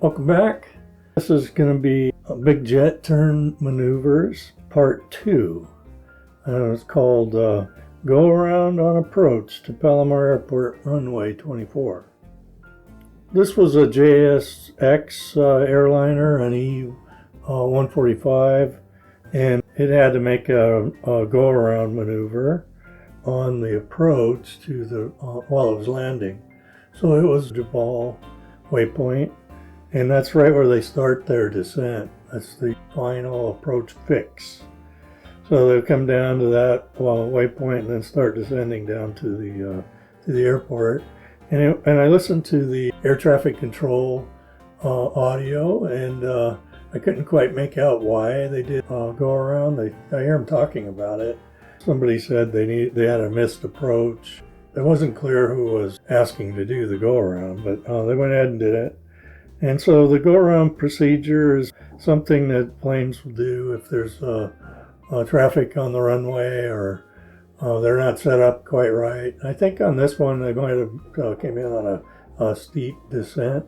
Welcome back. This is going to be a big jet turn maneuvers part 2. It's called Go Around on Approach to Palomar Airport Runway 24. This was a JSX airliner, an E-145, and it had to make a go-around maneuver on the approach to the while it was landing. So it was Duval waypoint, and that's right where they start their descent. That's the final approach fix. So they'll come down to that waypoint and then start descending down to the airport. And I listened to the air traffic control audio, and I couldn't quite make out why they did go around. I hear them talking about it. Somebody said they had a missed approach. It wasn't clear who was asking to do the go around, but they went ahead and did it. And so the go around procedure is something that planes will do if there's traffic on the runway or they're not set up quite right. I think on this one they might have came in on a steep descent,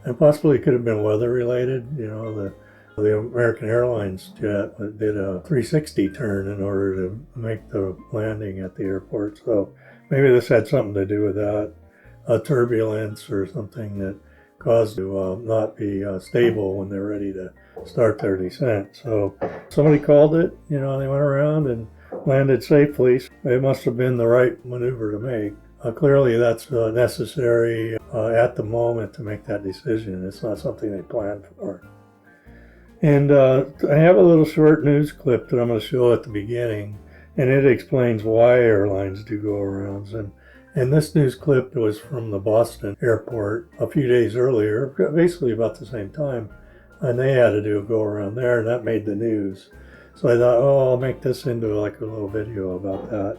and possibly it could have been weather related. You know, the American Airlines jet did a 360 turn in order to make the landing at the airport. So maybe this had something to do with that, a turbulence or something that caused to not be stable when they're ready to start their descent. So somebody called it, you know, they went around and landed safely. It must have been the right maneuver to make. Clearly that's necessary at the moment to make that decision. It's not something they planned for. And I have a little short news clip that I'm going to show at the beginning, and it explains why airlines do go-arounds. And this news clip was from the Boston airport a few days earlier, basically about the same time, and they had to do a go-around there, and that made the news. So I thought, I'll make this into like a little video about that.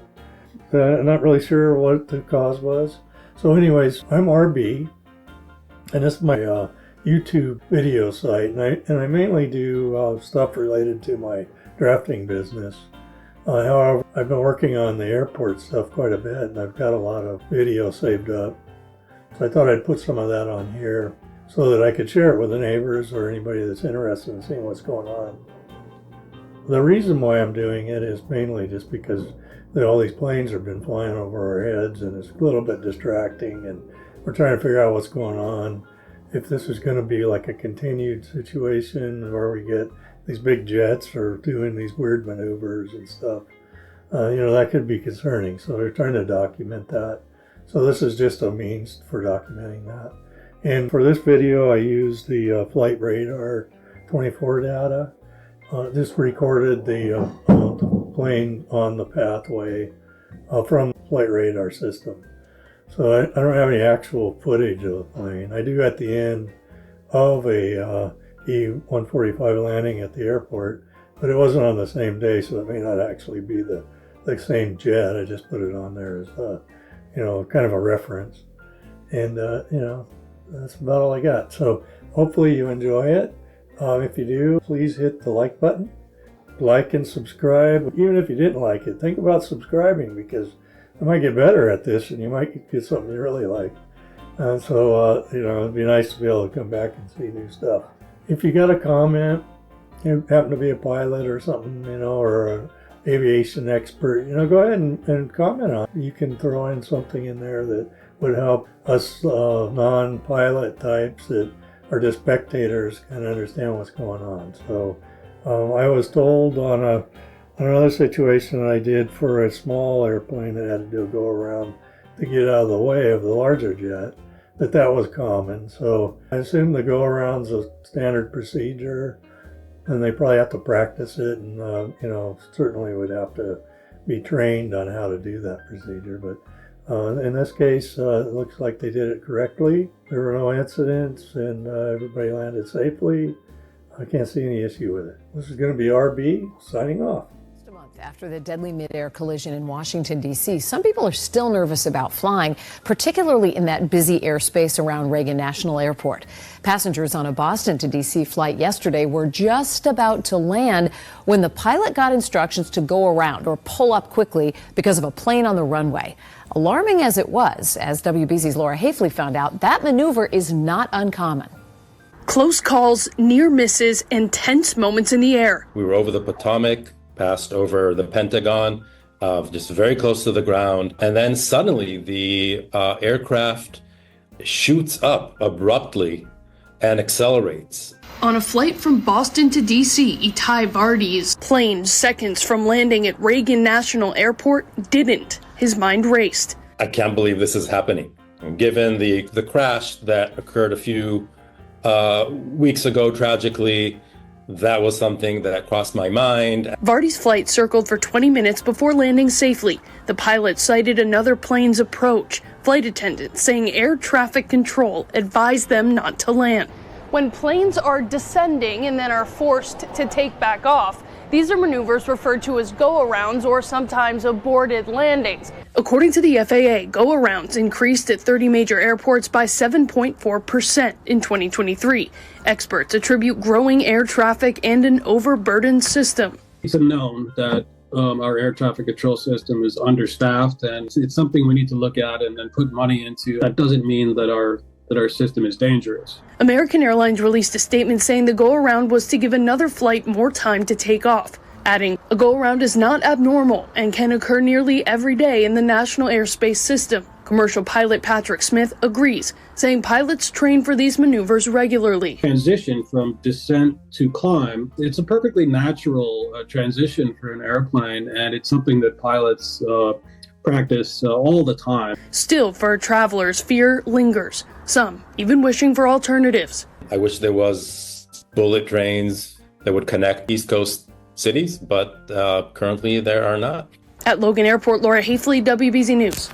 I'm not really sure what the cause was. So anyways, I'm RB, and this is my YouTube video site, and I mainly do stuff related to my drafting business. However, I've been working on the airport stuff quite a bit, and I've got a lot of video saved up. So I thought I'd put some of that on here so that I could share it with the neighbors or anybody that's interested in seeing what's going on. The reason why I'm doing it is mainly just because all these planes have been flying over our heads, and it's a little bit distracting, and we're trying to figure out what's going on. If this is going to be like a continued situation where we get these big jets or doing these weird maneuvers and stuff, that could be concerning. So they're trying to document that. So this is just a means for documenting that. And for this video, I used the flight radar 24 data. Just recorded the plane on the pathway from the flight radar system. So I don't have any actual footage of the plane. I do at the end of a E-145 landing at the airport, but it wasn't on the same day, so it may not actually be the same jet. I just put it on there as kind of a reference. And that's about all I got. So hopefully you enjoy it. If you do, please hit the like button. Like and subscribe. Even if you didn't like it, think about subscribing, because I might get better at this and you might get something you really like. And so, it'd be nice to be able to come back and see new stuff. If you got a comment, you happen to be a pilot or something, or an aviation expert, go ahead and comment on it. You can throw in something in there that would help us non-pilot types that are just spectators kind of understand what's going on. So I was told on another situation I did for a small airplane that had to do a go around to get out of the way of the larger jet, that was common. So I assume the go around's a standard procedure, and they probably have to practice it, and certainly would have to be trained on how to do that procedure. But in this case, it looks like they did it correctly. There were no incidents, and everybody landed safely. I can't see any issue with it. This is going to be RB signing off. Just a month after the deadly mid-air collision in Washington, D.C., some people are still nervous about flying, particularly in that busy airspace around Reagan National Airport. Passengers on a Boston to D.C. flight yesterday were just about to land when the pilot got instructions to go around or pull up quickly because of a plane on the runway. Alarming as it was, as WBZ's Laura Hafley found out, that maneuver is not uncommon. Close calls, near misses, and tense moments in the air. We were over the Potomac, passed over the Pentagon, just very close to the ground. And then suddenly the aircraft shoots up abruptly and accelerates. On a flight from Boston to D.C., Itai Vardy's plane, seconds from landing at Reagan National Airport, didn't. His mind raced. I can't believe this is happening. Given the crash that occurred a few weeks ago, tragically, that was something that crossed my mind. Vardy's flight circled for 20 minutes before landing safely. The pilot cited another plane's approach. Flight attendants saying air traffic control advised them not to land. When planes are descending and then are forced to take back off, these are maneuvers referred to as go-arounds or sometimes aborted landings. According to the FAA, go-arounds increased at 30 major airports by 7.4% in 2023. Experts attribute growing air traffic and an overburdened system. It's known that our air traffic control system is understaffed, and it's something we need to look at and then put money into. That doesn't mean that our system is dangerous. American Airlines released a statement saying the go-around was to give another flight more time to take off, adding, a go-around is not abnormal and can occur nearly every day in the national airspace system. Commercial pilot Patrick Smith agrees, saying pilots train for these maneuvers regularly. Transition from descent to climb, it's a perfectly natural transition for an airplane, and it's something that pilots practice all the time. Still, for travelers, fear lingers, some even wishing for alternatives. I wish there was bullet trains that would connect East Coast cities, but currently there are not. At Logan Airport, Laura Hafley, WBZ News.